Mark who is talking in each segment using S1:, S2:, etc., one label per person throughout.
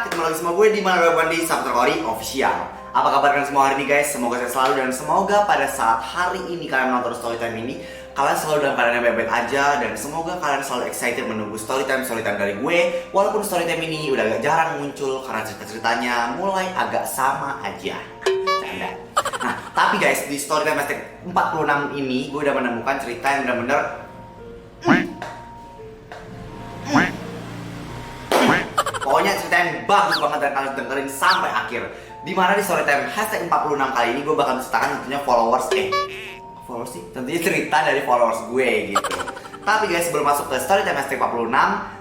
S1: ketemu lagi sama gue di mana bukan di Sabterkori Official. Apa kabar kalian semua hari ini guys? Semoga sehat selalu dan semoga pada saat hari ini kalian menonton Storytime ini kalian selalu dalam keadaan yang baik-baik aja. Dan semoga kalian selalu excited menunggu Storytime dari gue. Walaupun Storytime ini udah agak jarang muncul karena cerita-ceritanya mulai agak sama aja. Canda. Nah, tapi guys, di Storytime 46 ini gue udah menemukan cerita yang benar-benar pokoknya cerita yang bagus banget dan kalian dengerin sampai akhir. Dimana di Storytime hashtag 46 kali ini gue bakal menceritakan tentunya followers sih? Tentunya cerita dari followers gue gitu. Tapi guys, sebelum masuk ke Storytime hashtag 46,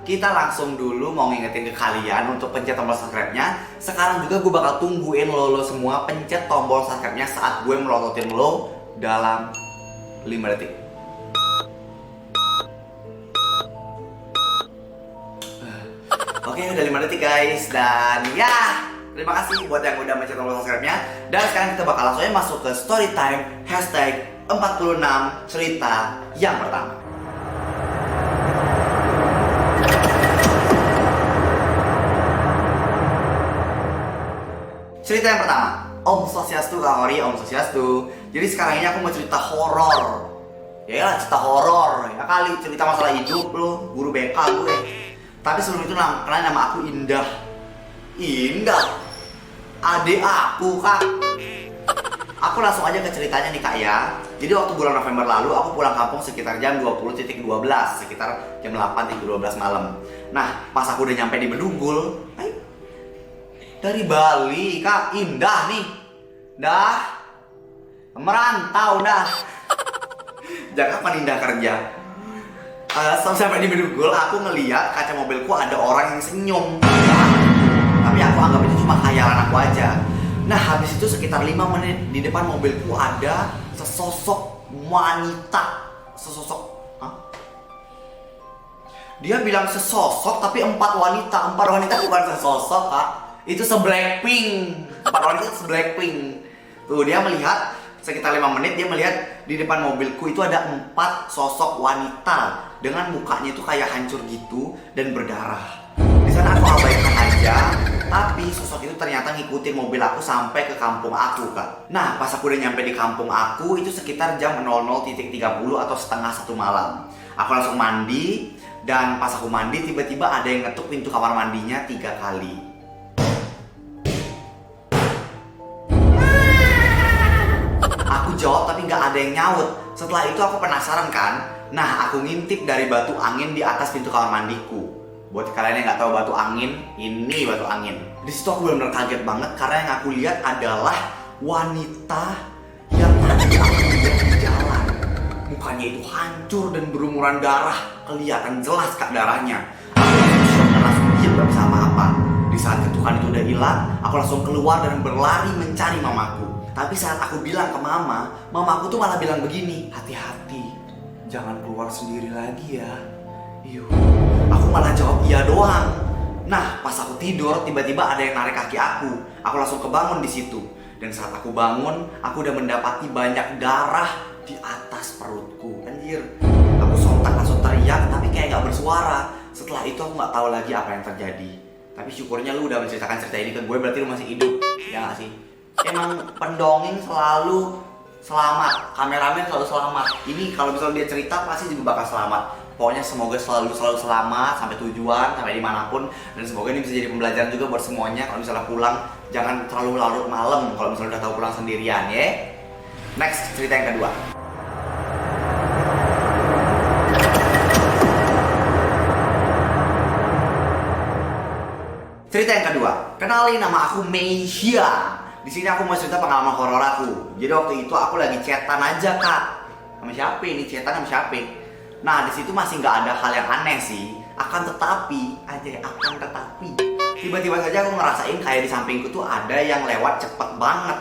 S1: kita langsung dulu mau ngingetin ke kalian untuk pencet tombol subscribe-nya. Sekarang juga gue bakal tungguin lo semua pencet tombol subscribe-nya saat gue melototin lo dalam 5 detik. Oke, udah 5 detik guys. Dan ya, terima kasih buat yang udah mencet tombol subscribe-nya. Dan sekarang kita bakal langsung masuk ke Storytime hashtag 46 cerita yang pertama. Cerita yang pertama, Om Swastiastu Kak Hori, Om Swastiastu. Jadi sekarang ini aku mau cerita horor. Ya cerita horor. Ya kali cerita masalah hidup lo, guru BK gue. Tapi sebelum itu kenalin nama aku Indah. Indah? Adik aku kak. Aku langsung aja ke ceritanya nih kak ya. Jadi waktu bulan November lalu aku pulang kampung sekitar jam 20.12, sekitar jam 8.12 malam. Nah pas aku udah nyampe di Bedugul, dari Bali kak, Indah nih. Dah merantau dah. Jangan kapan Indah kerja. Sampai di Bedugul aku ngeliat kaca mobilku ada orang yang senyum. Tapi aku anggap itu cuma khayalan aku aja. Nah habis itu sekitar 5 menit di depan mobilku ada sesosok wanita. Dia bilang sesosok tapi 4 wanita. 4 wanita bukan sesosok kak. Itu se-Blackpink. 4 wanita itu se-Blackpink. Tuh dia melihat sekitar 5 menit dia melihat di depan mobilku itu ada 4 sosok wanita dengan mukanya itu kayak hancur gitu dan berdarah. Di sana aku abaikan aja, tapi sosok itu ternyata ngikutin mobil aku sampai ke kampung aku kak. Nah pas aku udah nyampe di kampung aku itu sekitar jam 00.30 atau setengah 1 malam. Aku langsung mandi dan pas aku mandi tiba-tiba ada yang ngetuk pintu kamar mandinya 3 kali. Aku jawab tapi nggak ada yang nyaut. Setelah itu aku penasaran kan. Nah aku ngintip dari batu angin di atas pintu kamar mandiku. Buat kalian yang nggak tahu batu angin, ini batu angin. Di situ aku benar-benar kaget banget karena yang aku lihat adalah wanita yang tadi aku lihat di jalan. Mukanya itu hancur dan berumuran darah, kelihatan jelas kak darahnya. Aku langsung shock dan langsung diam gak bisa apa-apa. Di saat ketukan itu udah hilang, aku langsung keluar dan berlari mencari mamaku. Tapi saat aku bilang ke mamaku tuh malah bilang begini, hati-hati, jangan keluar sendiri lagi ya. Yuh, aku malah jawab iya doang. Nah, pas aku tidur, tiba-tiba ada yang narik kaki aku. Aku langsung kebangun di situ. Dan saat aku bangun, aku udah mendapati banyak darah di atas perutku. Anjir, aku sontak langsung teriak, tapi kayak gak bersuara. Setelah itu aku gak tahu lagi apa yang terjadi. Tapi syukurnya lu udah menceritakan cerita ini ke gue, berarti lu masih hidup. Ya gak sih? Emang pendongeng selalu selamat, kameramen selalu selamat. Ini kalau misalnya dia cerita pasti juga bakal selamat. Pokoknya semoga selalu selamat sampai tujuan, sampai dimanapun. Dan semoga ini bisa jadi pembelajaran juga buat semuanya. Kalau misalnya pulang jangan terlalu larut malam kalau misalnya udah tahu pulang sendirian ya. Next, cerita yang kedua. Cerita yang kedua, kenalin nama aku Meisha. Di sini aku mau cerita pengalaman horor aku. Jadi waktu itu aku lagi chatan aja kak. Sama siapa ini? Chatan sama siapa? Nah di situ masih nggak ada hal yang aneh sih. Akan tetapi tiba-tiba saja aku ngerasain kayak di sampingku tuh ada yang lewat cepet banget.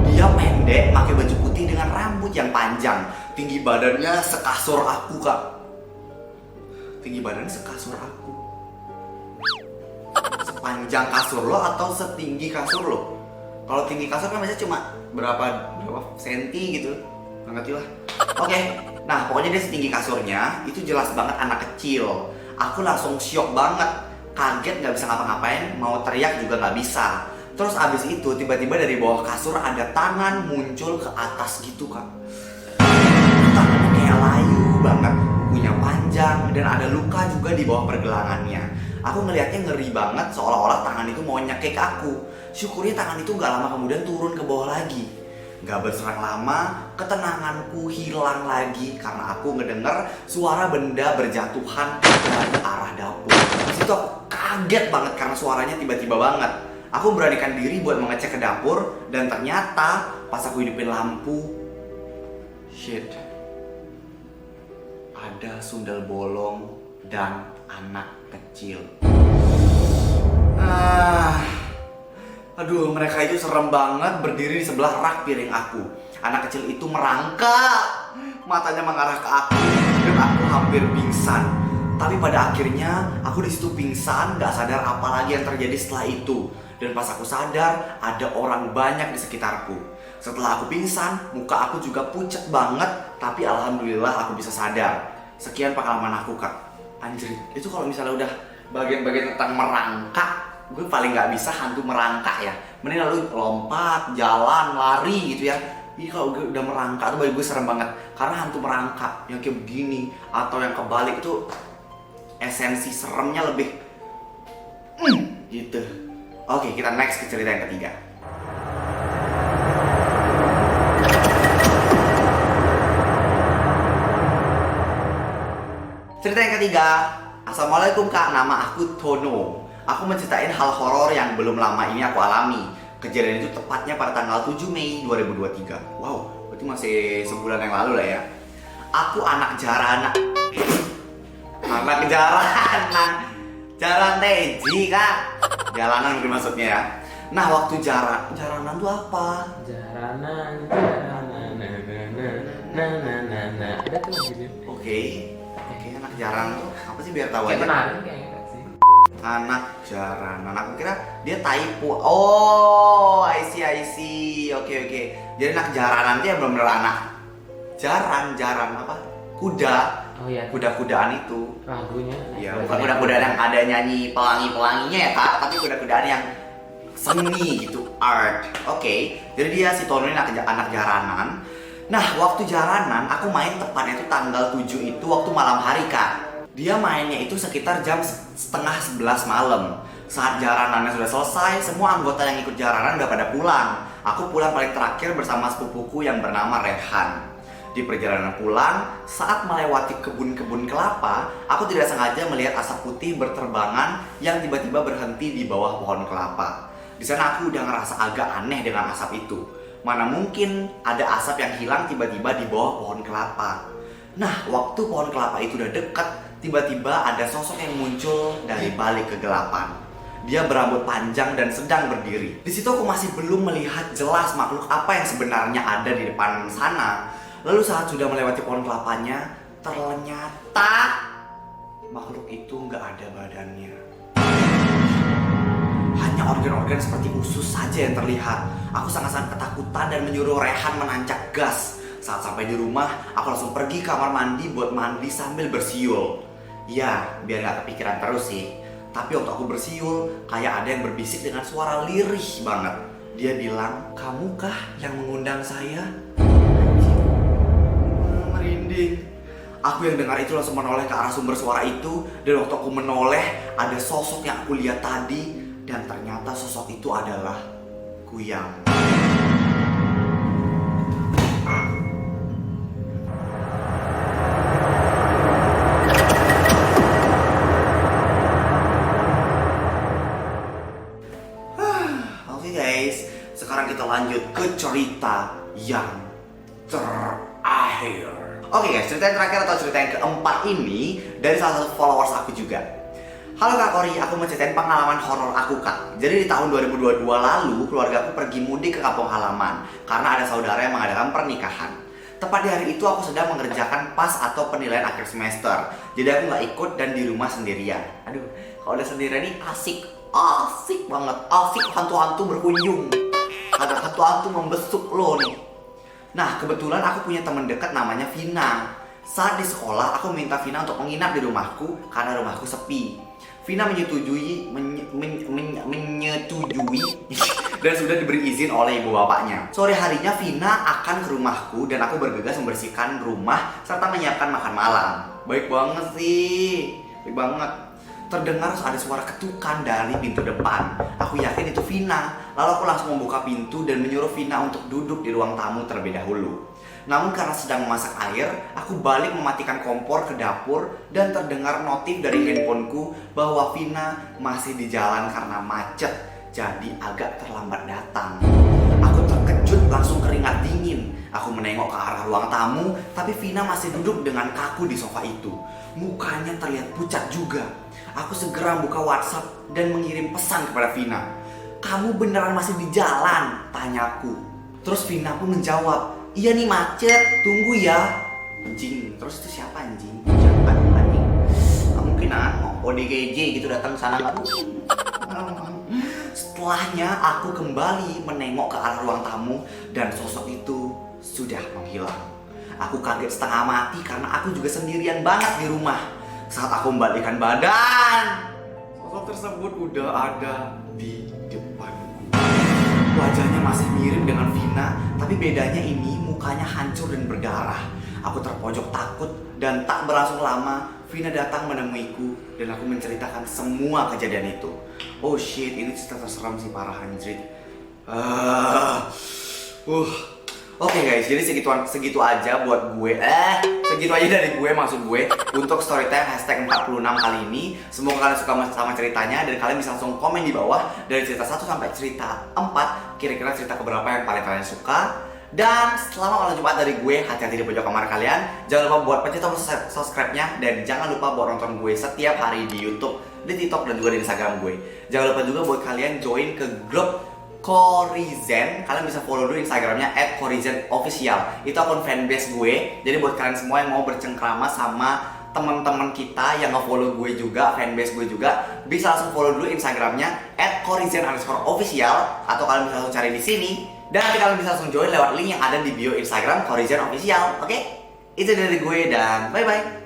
S1: Dia pendek, pakai baju putih dengan rambut yang panjang. Tinggi badannya sekasur aku kak. Tinggi badannya sekasur aku. Sepanjang kasur lo atau setinggi kasur lo? Kalau tinggi kasur kan biasanya cuma berapa senti gitu, nggak ngerti lah. Oke, nah pokoknya dia setinggi kasurnya itu jelas banget anak kecil. Aku langsung syok banget kaget nggak bisa ngapa-ngapain, mau teriak juga nggak bisa. Terus abis itu tiba-tiba dari bawah kasur ada tangan muncul ke atas gitu kak. Tangannya kayak layu banget, kukunya panjang dan ada luka juga di bawah pergelangannya. Aku ngelihatnya ngeri banget, seolah-olah tangan itu mau nyekik aku. Syukurnya tangan itu gak lama kemudian turun ke bawah lagi. Gak berserang lama, ketenanganku hilang lagi karena aku ngedenger suara benda berjatuhan dari arah dapur. Di situ aku kaget banget karena suaranya tiba-tiba banget. Aku beranikan diri buat mengecek ke dapur dan ternyata pas aku hidupin lampu, shit, ada sundel bolong dan anak kecil. Aduh, mereka itu serem banget berdiri di sebelah rak piring aku. Anak kecil itu merangkak, matanya mengarah ke aku dan aku hampir pingsan. Tapi pada akhirnya aku di situ pingsan, gak sadar apa lagi yang terjadi setelah itu. Dan pas aku sadar, ada orang banyak di sekitarku. Setelah aku pingsan, muka aku juga pucat banget, tapi alhamdulillah aku bisa sadar. Sekian pengalaman aku kak. Anjir, itu kalau misalnya udah bagian-bagian tentang merangkak, gue paling gak bisa hantu merangkak ya. Mending lalu lompat, jalan, lari gitu ya. Ini kalau gue udah merangkak tuh bagi gue serem banget. Karena hantu merangkak yang kayak begini atau yang kebalik itu esensi seremnya lebih gitu. Oke, kita next ke cerita yang ketiga. Cerita yang ketiga. Assalamualaikum kak, nama aku Tono. Aku menceritain hal horor yang belum lama ini aku alami. Kejadian itu tepatnya pada tanggal 7 Mei 2023. Wow, berarti masih sebulan yang lalu lah ya. Aku anak jaranan. Anak jaranan. Jalan teji kak. Jalanan mungkin maksudnya ya. Nah waktu jaranan tuh apa?
S2: Jaranan. Ada tuh gitu.
S1: Oke, anak jaranan tuh apa sih biar tahu
S2: Kayak
S1: aja.
S2: menarik kayaknya sih.
S1: Anak jaranan, aku kira dia typo. Oh, I see. Oke. Jadi anak jaranan dia benar-benar anak jaran apa? Kuda.
S2: Oh iya.
S1: Kuda-kudaan itu.
S2: Lagunya.
S1: Iya, bukan kuda-kudaan yang ada nyanyi pelangi-pelanginya ya kak, tapi kuda-kudaan yang seni gitu, art. Oke, jadi dia si Tono ini anak jaranan. Nah, waktu jaranan aku main tepatnya itu tanggal 7 itu waktu malam hari kak. Dia mainnya itu sekitar jam setengah 11 malam. Saat jaranannya sudah selesai, semua anggota yang ikut jaranan udah pada pulang. Aku pulang paling terakhir bersama sepupuku yang bernama Rehan. Di perjalanan pulang, saat melewati kebun-kebun kelapa, aku tidak sengaja melihat asap putih berterbangan yang tiba-tiba berhenti di bawah pohon kelapa. Di sana aku udah ngerasa agak aneh dengan asap itu. Mana mungkin ada asap yang hilang tiba-tiba di bawah pohon kelapa. Nah, waktu pohon kelapa itu udah dekat, tiba-tiba ada sosok yang muncul dari balik kegelapan. Dia berambut panjang dan sedang berdiri. Di situ aku masih belum melihat jelas makhluk apa yang sebenarnya ada di depan sana. Lalu saat sudah melewati pohon kelapanya, ternyata makhluk itu nggak ada badannya. Hanya organ-organ seperti usus saja yang terlihat. Aku sangat-sangat ketakutan dan menyuruh Rehan menancap gas. Saat sampai di rumah, aku langsung pergi kamar mandi buat mandi sambil bersiul. Ya, biar nggak kepikiran terus sih. Tapi waktu aku bersiul, kayak ada yang berbisik dengan suara lirih banget. Dia bilang, "Kamukah yang mengundang saya?" Merinding. Aku yang dengar itu langsung menoleh ke arah sumber suara itu. Dan waktu aku menoleh, ada sosok yang aku lihat tadi. Dan ternyata sosok itu adalah Kuyang. Oke guys, sekarang kita lanjut ke cerita yang terakhir. Oke guys, cerita yang terakhir atau cerita yang keempat ini dari salah satu followers aku juga. Halo Kak Kori, aku mau ceritain pengalaman horor aku Kak. Jadi di tahun 2022 lalu, keluarga aku pergi mudik ke kampung halaman karena ada saudara yang mengadakan pernikahan. Tepat di hari itu aku sedang mengerjakan PAS atau penilaian akhir semester. Jadi aku nggak ikut dan di rumah sendirian. Aduh, kalau udah sendirian ini asik banget. Asik hantu-hantu berkunjung. Ada hantu-hantu membesuk lo nih. Nah, kebetulan aku punya teman dekat namanya Vina. Saat di sekolah, aku minta Vina untuk menginap di rumahku karena rumahku sepi. Vina menyetujui dan sudah diberi izin oleh ibu bapaknya. Sore harinya Vina akan ke rumahku dan aku bergegas membersihkan rumah serta menyiapkan makan malam. Baik banget sih, baik banget. Terdengar ada suara ketukan dari pintu depan. Aku yakin itu Vina. Lalu aku langsung membuka pintu dan menyuruh Vina untuk duduk di ruang tamu terlebih dahulu. Namun karena sedang memasak air, aku balik mematikan kompor ke dapur dan terdengar notif dari handphoneku bahwa Vina masih di jalan karena macet, jadi agak terlambat datang. Aku terkejut, langsung keringat dingin. Aku menengok ke arah ruang tamu, tapi Vina masih duduk dengan kaku di sofa itu. Mukanya terlihat pucat juga. Aku segera buka WhatsApp dan mengirim pesan kepada Vina. "Kamu beneran masih di jalan?" tanyaku. Terus Vina pun menjawab, "Iya nih macet, tunggu ya." Anjing, terus itu siapa anjing? Siapa anjing? Mungkin ODGJ gitu datang sana nggak mungkin. Setelahnya aku kembali menengok ke arah ruang tamu dan sosok itu sudah menghilang. Aku kaget setengah mati karena aku juga sendirian banget di rumah. Saat aku membalikkan badan, sosok tersebut udah ada di depanku. Wajahnya masih mirip dengan Vina, tapi bedanya ini mukanya hancur dan berdarah. Aku terpojok takut dan tak berlangsung lama Vina datang menemuiku dan aku menceritakan semua kejadian itu. Oh shit, ini cerita terseram sih, parah anjir. Oke guys, jadi segitu aja buat gue. Segitu aja dari gue, maksud gue untuk storytime hashtag 46 kali ini. Semoga kalian suka sama ceritanya dan kalian bisa langsung komen di bawah dari cerita 1 sampai cerita 4. Kira-kira cerita keberapa yang paling kalian suka. Dan selamat malam Jumat dari gue, hati-hati di pojok kamar kalian. Jangan lupa buat pencet tombol subscribe-nya dan jangan lupa buat nonton gue setiap hari di YouTube, di TikTok dan juga di Instagram gue. Jangan lupa juga buat kalian join ke grup Korizen. Kalian bisa follow dulu Instagramnya @KorizenOfficial. Itu akun fanbase gue. Jadi buat kalian semua yang mau bercengkrama sama teman-teman kita yang nge-follow gue juga, fanbase gue juga, bisa langsung follow dulu Instagramnya @Korizen_official atau kalian bisa langsung cari di sini. Dan nanti kalian bisa langsung join lewat link yang ada di bio Instagram Korizen Official. Oke? Itu dari gue dan bye-bye.